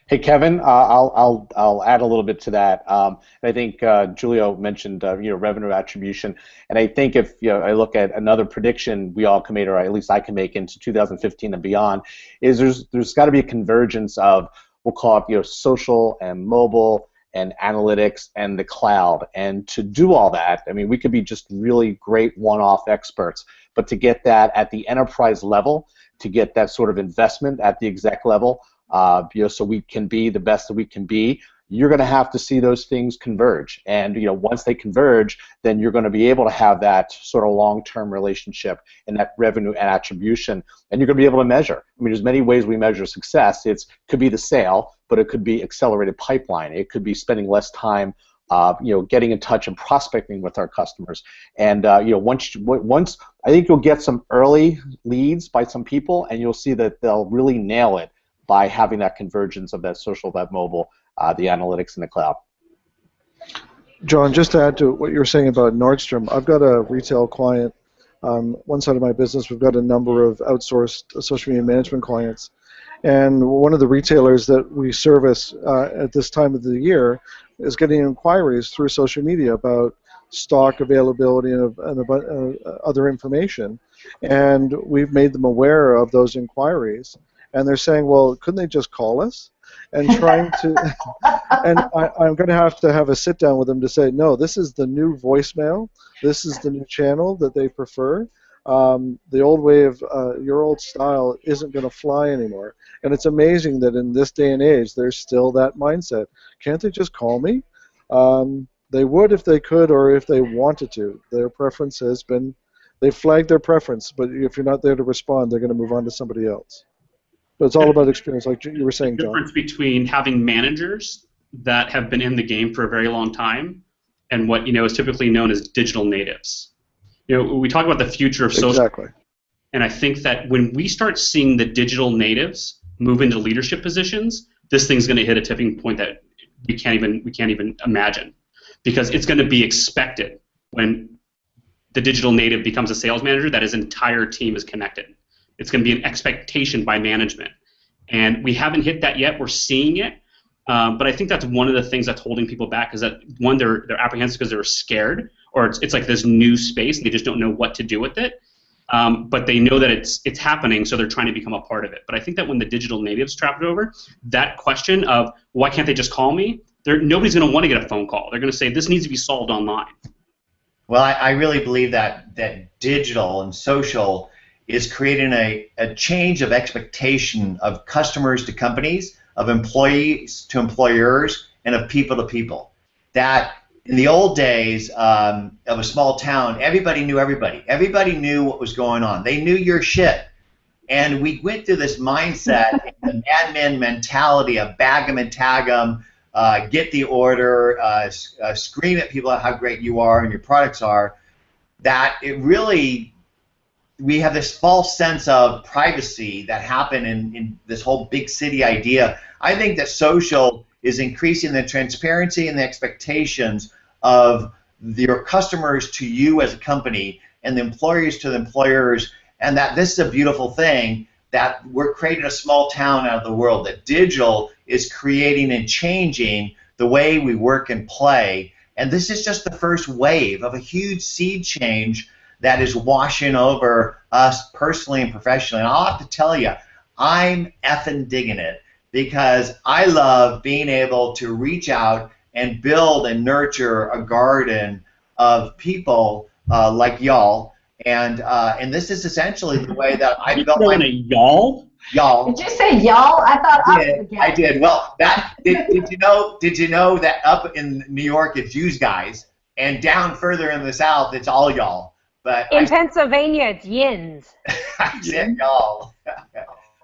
Speaker 3: Hey Kevin, I'll add a little bit to that. I think Julio mentioned revenue attribution, and I think if I look at another prediction we all can make, or at least I can make into 2015 and beyond, is there's got to be a convergence of, we'll call it social and mobile and analytics and the cloud. And to do all that, I mean, we could be just really great one-off experts, but to get that at the enterprise level, to get that sort of investment at the exec level, so we can be the best that we can be, you're going to have to see those things converge. And once they converge, then you're going to be able to have that sort of long-term relationship and that revenue and attribution, and you're going to be able to measure. I mean, there's many ways we measure success. It could be the sale, but it could be accelerated pipeline. It could be spending less time getting in touch and prospecting with our customers. And once I think you'll get some early leads by some people, and you'll see that they'll really nail it by having that convergence of that social, that mobile, the analytics, and the cloud.
Speaker 2: John, just to add to what you were saying about Nordstrom, I've got a retail client. One side of my business, we've got a number of outsourced social media management clients. And one of the retailers that we service at this time of the year is getting inquiries through social media about stock availability and about other information. And we've made them aware of those inquiries. And they're saying, well, couldn't they just call us? And trying to, and I'm going to have a sit down with them to say, no, this is the new voicemail. This is the new channel that they prefer. The old way of your old style isn't going to fly anymore. And it's amazing that in this day and age, there's still that mindset. Can't they just call me? They would if they could or if they wanted to. Their preference has been, they flagged their preference, but if you're not there to respond, they're going to move on to somebody else. But it's all about experience, like you were saying, John.
Speaker 6: The difference between having managers that have been in the game for a very long time and what is typically known as digital natives. We talk about the future of social.
Speaker 2: Exactly.
Speaker 6: And I think that when we start seeing the digital natives move into leadership positions, this thing's going to hit a tipping point that we can't even imagine, because it's going to be expected when the digital native becomes a sales manager that his entire team is connected. It's going to be an expectation by management, and we haven't hit that yet. We're seeing it, but I think that's one of the things that's holding people back, is that one, they're apprehensive because they're scared, or it's like this new space and they just don't know what to do with it. But they know that it's happening, so they're trying to become a part of it. But I think that when the digital natives trap it over, that question of why can't they just call me? Nobody's going to want to get a phone call. They're going to say this needs to be solved online.
Speaker 1: Well, I really believe that digital and social is creating a change of expectation of customers to companies, of employees to employers, and of people to people. That in the old days of a small town, everybody knew everybody. Everybody knew what was going on. They knew your shit. And we went through this mindset, the madman mentality of bag 'em and tag 'em, get the order, scream at people how great you are and your products are, that it really, we have this false sense of privacy that happened in this whole big city idea. I think that social is increasing the transparency and the expectations of your customers to you as a company and the employers to the employers, and that this is a beautiful thing, that we're creating a small town out of the world, that digital is creating and changing the way we work and play. And this is just the first wave of a huge seed change that is washing over us personally and professionally. And I'll have to tell you, I'm effing digging it, because I love being able to reach out and build and nurture a garden of people like y'all. And this is essentially the way that I built my...
Speaker 6: y'all?
Speaker 1: Y'all.
Speaker 8: Did you say y'all? I thought
Speaker 1: I did. Well, did you know that up in New York it's yous guys, and down further in the South it's all y'all. But
Speaker 7: in Pennsylvania it's yins.
Speaker 1: I said y'all.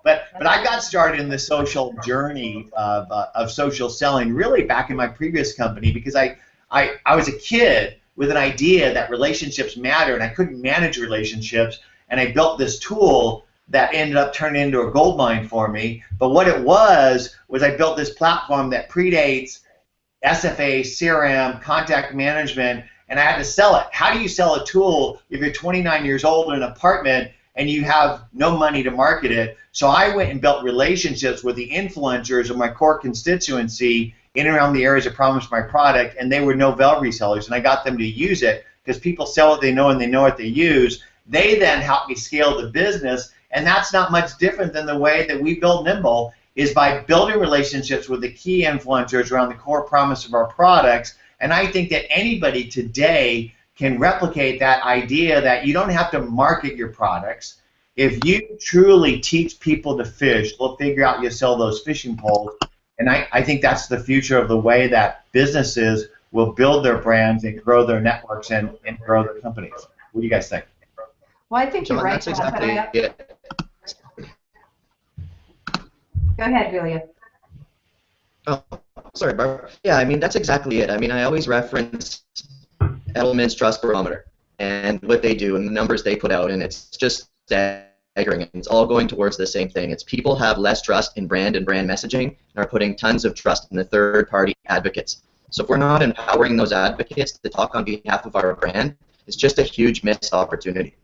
Speaker 1: But I got started in the social journey of social selling really back in my previous company, because I was a kid with an idea that relationships matter, and I couldn't manage relationships, and I built this tool that ended up turning into a gold mine for me. But what it was I built this platform that predates SFA, CRM, contact management, and I had to sell it. How do you sell a tool if you're 29 years old in an apartment and you have no money to market it? So I went and built relationships with the influencers of my core constituency in and around the areas that promised my product, and they were Novell resellers, and I got them to use it, because people sell what they know and they know what they use. They then helped me scale the business, and that's not much different than the way that we build Nimble, is by building relationships with the key influencers around the core promise of our products. And I think that anybody today can replicate that idea that you don't have to market your products. If you truly teach people to fish, they'll figure out you sell those fishing poles. And I think that's the future of the way that businesses will build their brands and grow their networks and grow their companies. What do you guys think?
Speaker 8: Well, I think you're right.
Speaker 4: That's exactly it.
Speaker 8: Go ahead, Julio.
Speaker 4: Oh, sorry, Barbara. Yeah, I mean, that's exactly it. I mean, I always reference Edelman's Trust Barometer and what they do and the numbers they put out, and it's just staggering. And it's all going towards the same thing. It's people have less trust in brand and brand messaging and are putting tons of trust in the third-party advocates. So if we're not empowering those advocates to talk on behalf of our brand, it's just a huge missed opportunity.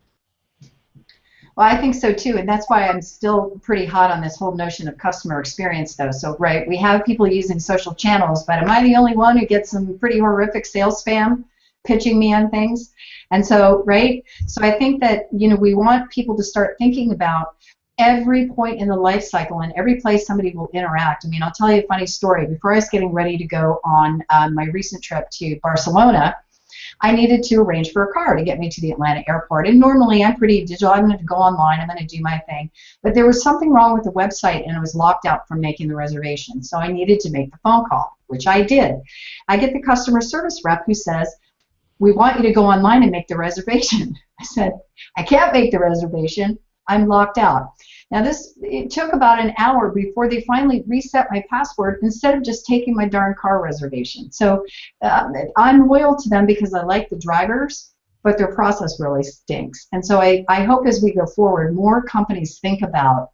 Speaker 8: Well, I think so too, and that's why I'm still pretty hot on this whole notion of customer experience, though. So, right, we have people using social channels, but am I the only one who gets some pretty horrific sales spam pitching me on things? And so, right, so I think that, you know, we want people to start thinking about every point in the life cycle and every place somebody will interact. I mean, I'll tell you a funny story. Before I was getting ready to go on my recent trip to Barcelona, I needed to arrange for a car to get me to the Atlanta airport. And normally I'm pretty digital. I'm going to go online. I'm going to do my thing. But there was something wrong with the website, and it was locked out from making the reservation. So I needed to make the phone call, which I did. I get the customer service rep who says, "We want you to go online and make the reservation." I said, "I can't make the reservation. I'm locked out." Now it took about an hour before they finally reset my password instead of just taking my darn car reservation. So I'm loyal to them because I like the drivers, but their process really stinks. And so I hope as we go forward, more companies think about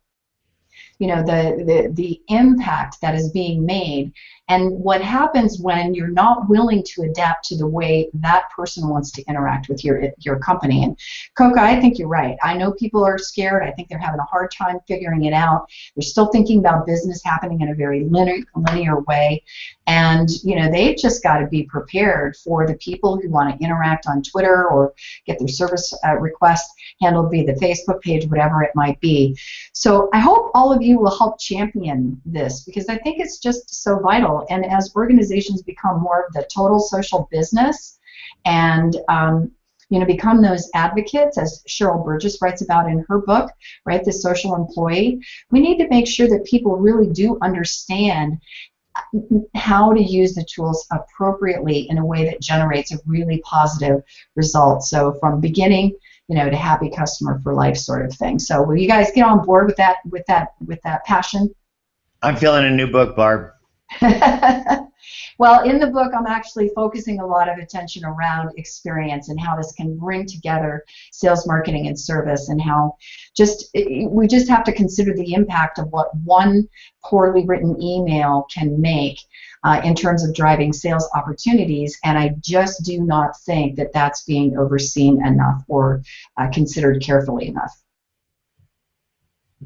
Speaker 8: the impact that is being made, and what happens when you're not willing to adapt to the way that person wants to interact with your company. And Koka, I think you're right. I know people are scared. I think they're having a hard time figuring it out. They're still thinking about business happening in a very linear way, and they've just got to be prepared for the people who want to interact on Twitter or get their service requests handled via the Facebook page, whatever it might be. So I hope all of you will help champion this, because I think it's just so vital. And as organizations become more of the total social business and become those advocates, as Cheryl Burgess writes about in her book, right, The Social Employee, we need to make sure that people really do understand how to use the tools appropriately in a way that generates a really positive result. So from beginning, to happy customer for life sort of thing. So will you guys get on board with that passion?
Speaker 1: I'm feeling a new book, Barb.
Speaker 8: Well, in the book, I'm actually focusing a lot of attention around experience and how this can bring together sales, marketing, and service, and how we just have to consider the impact of what one poorly written email can make in terms of driving sales opportunities, and I just do not think that that's being overseen enough or considered carefully enough.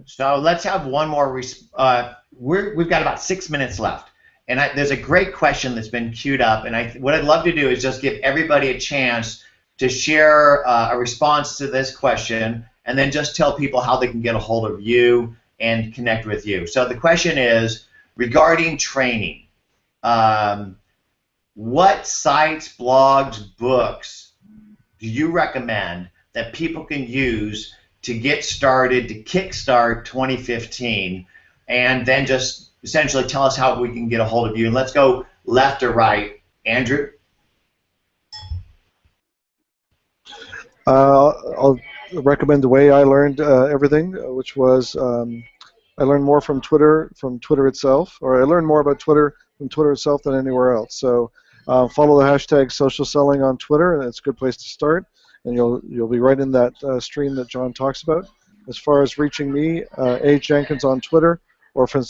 Speaker 1: So let's have one more. We've got about 6 minutes left. And there's a great question that's been queued up, and what I'd love to do is just give everybody a chance to share a response to this question, and then just tell people how they can get a hold of you and connect with you. So the question is regarding training. What sites, blogs, books do you recommend that people can use to get started, to kickstart 2015, and then just essentially tell us how we can get a hold of you? And let's go left or right. Andrew?
Speaker 2: I'll recommend the way I learned everything, which was I learned more from Twitter itself, or I learned more about Twitter from Twitter itself than anywhere else. So follow the hashtag social selling on Twitter, and it's a good place to start, and you'll be right in that stream that John talks about. As far as reaching me, A. Jenkins on Twitter, or for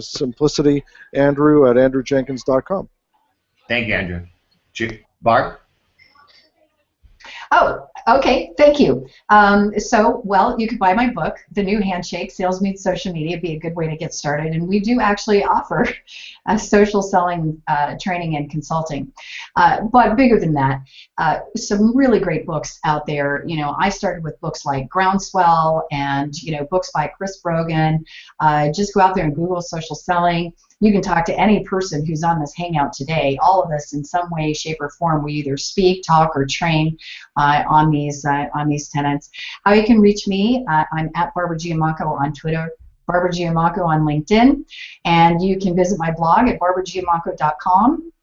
Speaker 2: simplicity, Andrew at andrewjenkins.com.
Speaker 1: Thank you, Andrew. Barb?
Speaker 8: Oh, okay, thank you. Well, you could buy my book, The New Handshake, Sales Meets Social Media. It'd be a good way to get started. And we do actually offer social selling training and consulting. But bigger than that, some really great books out there. I started with books like Groundswell and, books by Chris Brogan. Just go out there and Google social selling. You can talk to any person who's on this Hangout today. All of us, in some way, shape, or form, we either speak, talk, or train on these tenets. How you can reach me? I'm at Barbara Giamanco on Twitter, Barbara Giamanco on LinkedIn, and you can visit my blog at barbaragiamanco.com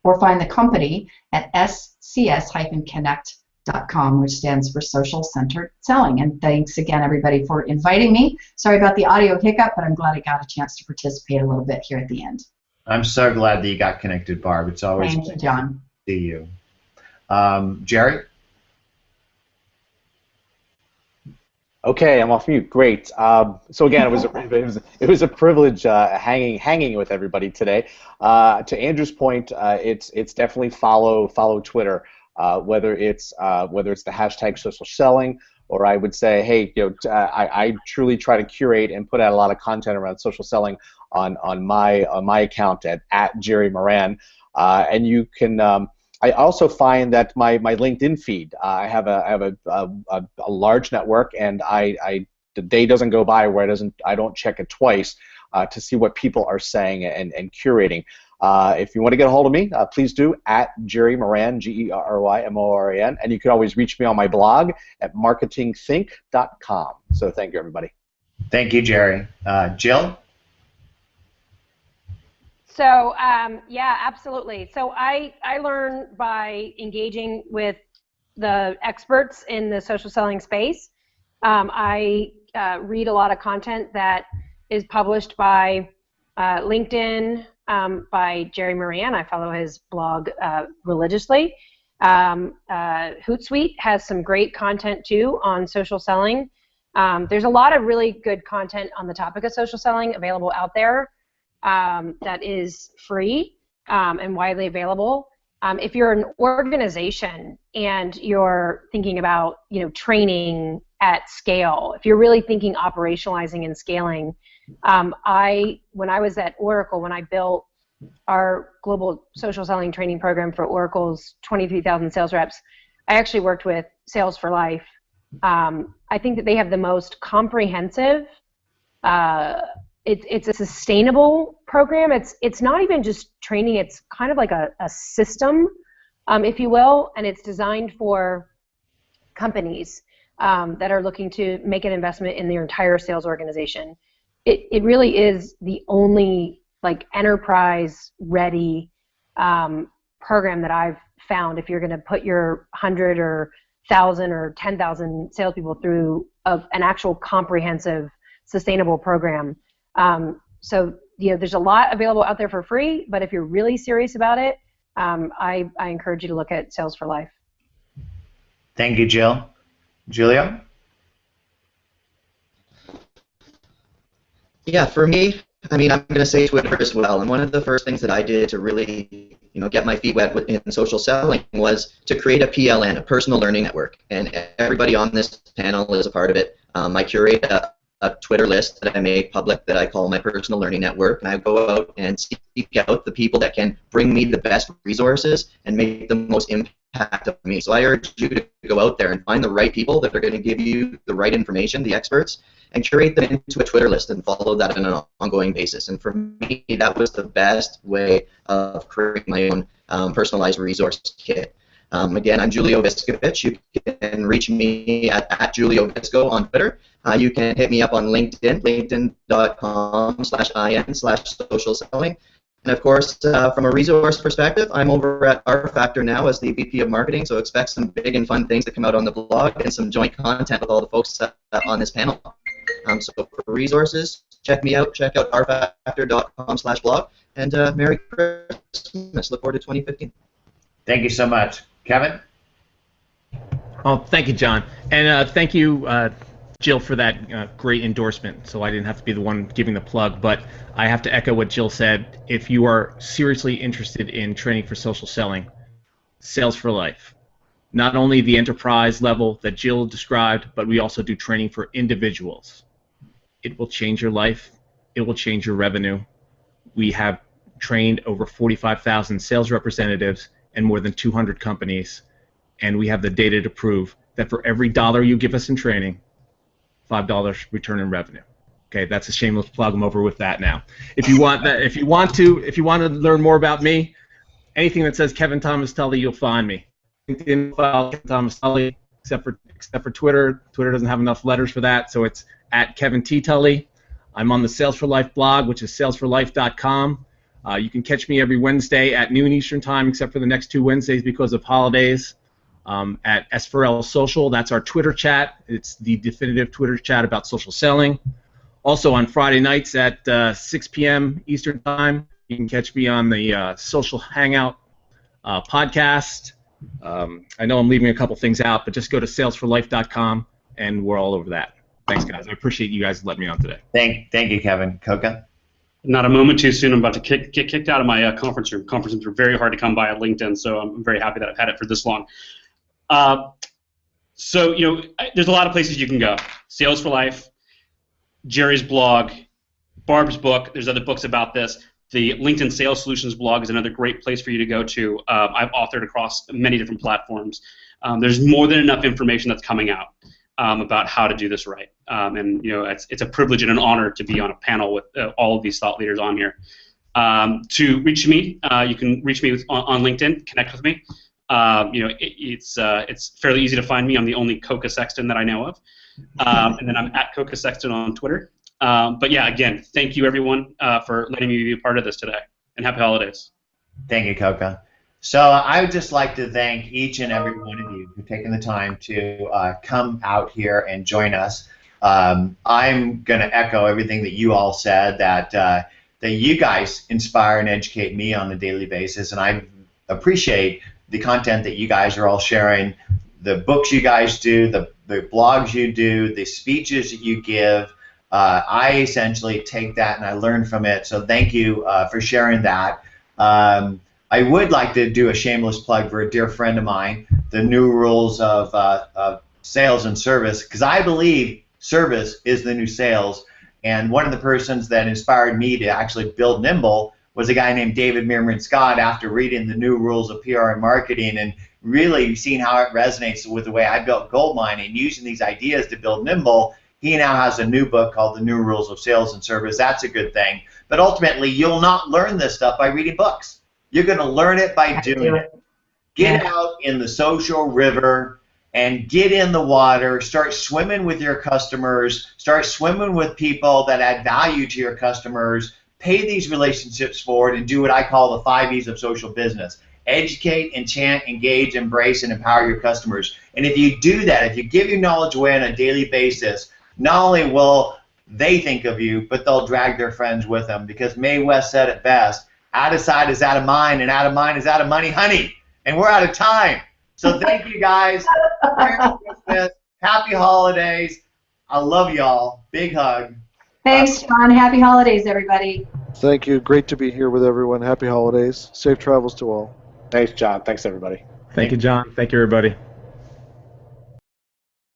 Speaker 8: or find the company at scs-connect.com, which stands for Social Centered Selling. And thanks again, everybody, for inviting me. Sorry about the audio hiccup, but I'm glad I got a chance to participate a little bit here at the end.
Speaker 1: I'm so glad that you got connected, Barb. It's always
Speaker 8: Thank you, John.
Speaker 1: To see you. Gerry?
Speaker 3: Okay, I'm off mute. Great. So again, it was a privilege hanging with everybody today. To Andrew's point, it's definitely follow Twitter, whether it's the hashtag social selling, or I would say, hey, I truly try to curate and put out a lot of content around social selling on my account at Gerry Moran, and you can. I also find that my LinkedIn feed, I have a large network, and the day doesn't go by where I don't check it twice to see what people are saying and curating. If you want to get a hold of me, please do at Gerry Moran, GerryMoran, and you can always reach me on my blog at marketingthink.com. So thank you, everybody.
Speaker 1: Thank you, Gerry. Jill?
Speaker 7: So yeah, absolutely. So I learn by engaging with the experts in the social selling space. I read a lot of content that is published by LinkedIn, by Gerry Moran. I follow his blog religiously. Hootsuite has some great content too on social selling. There's a lot of really good content on the topic of social selling available out there that is free and widely available. If you're an organization and you're thinking about, training at scale, if you're really thinking operationalizing and scaling, when I was at Oracle, when I built our global social selling training program for Oracle's 23,000 sales reps, I actually worked with Sales for Life. I think that they have the most comprehensive. It's a sustainable program. It's not even just training. It's kind of like a system, if you will, and it's designed for companies that are looking to make an investment in their entire sales organization. It really is the only enterprise ready program that I've found if you're going to put your 100 or 1,000 or 10,000 salespeople through an actual comprehensive sustainable program. So there's a lot available out there for free, but if you're really serious about it, I encourage you to look at Sales for Life.
Speaker 1: Thank you, Jill. Julio?
Speaker 4: Yeah, for me, I'm going to say Twitter as well. And one of the first things that I did to really, get my feet wet in social selling was to create a PLN, a personal learning network. And everybody on this panel is a part of it. I curate a Twitter list that I make public that I call my personal learning network. And I go out and seek out the people that can bring me the best resources and make the most impact on me. So I urge you to go out there and find the right people that are going to give you the right information, the experts, and curate them into a Twitter list and follow that on an ongoing basis. And for me, that was the best way of creating my own personalized resource kit. Again, I'm Julio Visko. You can reach me at Julio Visko on Twitter. You can hit me up on LinkedIn, linkedin.com/in/social selling. And of course, from a resource perspective, I'm over at rFactor now as the VP of Marketing, so expect some big and fun things to come out on the blog and some joint content with all the folks on this panel. So for resources, check me out. Check out rfactor.com/blog. And Merry Christmas. Look forward to 2015.
Speaker 1: Thank you so much. Kevin?
Speaker 5: Oh, thank you, John. And thank you, Jill, for that great endorsement. So I didn't have to be the one giving the plug, but I have to echo what Jill said. If you are seriously interested in training for social selling, Sales for Life. Not only the enterprise level that Jill described, but we also do training for individuals. It will change your life. It will change your revenue. We have trained over 45,000 sales representatives and more than 200 companies, and we have the data to prove that for every dollar you give us in training, $5 return in revenue. Okay, that's a shameless plug. I'm over with that now. If you want that, if you want to learn more about me, anything that says Kevin Thomas Tully, you'll find me. LinkedIn file Kevin Thomas Tully, except for Twitter. Twitter doesn't have enough letters for that, so it's at Kevin T. Tully. I'm on the Sales for Life blog, which is salesforlife.com. You can catch me every Wednesday at noon Eastern Time, except for the next 2 Wednesdays because of holidays. At S4L Social, that's our Twitter chat. It's the definitive Twitter chat about social selling. Also on Friday nights at 6 p.m. Eastern Time, you can catch me on the Social Hangout podcast. I know I'm leaving a couple things out, but just go to salesforlife.com, and we're all over that. Thanks, guys. I appreciate you guys letting me on today.
Speaker 1: Thank you, Kevin. Koka?
Speaker 6: Not a moment too soon. I'm about to get kicked out of my conference room. Conference rooms are very hard to come by at LinkedIn, so I'm very happy that I've had it for this long. So, there's a lot of places you can go. Sales for Life, Gerry's blog, Barb's book. There's other books about this. The LinkedIn Sales Solutions blog is another great place for you to go to. I've authored across many different platforms. There's more than enough information that's coming out about how to do this right. And it's a privilege and an honor to be on a panel with all of these thought leaders on here. To reach me, you can reach me on LinkedIn. Connect with me. It's fairly easy to find me. I'm the only Koka Sexton that I know of. And then I'm at Koka Sexton on Twitter. But yeah, again, thank you everyone for letting me be a part of this today. And happy holidays.
Speaker 1: Thank you, Koka. So I would just like to thank each and every one of you for taking the time to come out here and join us. I'm going to echo everything that you all said, that you guys inspire and educate me on a daily basis, and I appreciate the content that you guys are all sharing the books you guys do, the blogs you do, the speeches that you give. I essentially take that and I learn from it. So thank you for sharing that. I would like to do a shameless plug for a dear friend of mine, the New Rules of Sales and Service, because I believe service is the new sales. And one of the persons that inspired me to actually build Nimble was a guy named David Meerman Scott after reading the New Rules of PR and Marketing and really seeing how it resonates with the way I built Goldmine and using these ideas to build Nimble. He now has a new book called The New Rules of Sales and Service. That's a good thing. But ultimately, you'll not learn this stuff by reading books. You're going to learn it by doing it. Get out in the social river and get in the water. Start swimming with your customers. Start swimming with people that add value to your customers. Pay these relationships forward and do what I call the 5 E's of social business. Educate, enchant, engage, embrace, and empower your customers. And if you do that, if you give your knowledge away on a daily basis, not only will they think of you, but they'll drag their friends with them, because Mae West said it best, out of sight is out of mind, and out of mind is out of money, honey. And we're out of time. So thank you guys. Merry Christmas. Happy holidays. I love y'all. Big hug.
Speaker 8: Thanks, John. Happy holidays, everybody.
Speaker 2: Thank you. Great to be here with everyone. Happy holidays. Safe travels to all.
Speaker 3: Thanks, John. Thanks, everybody.
Speaker 5: Thank you, John. Thank you, everybody.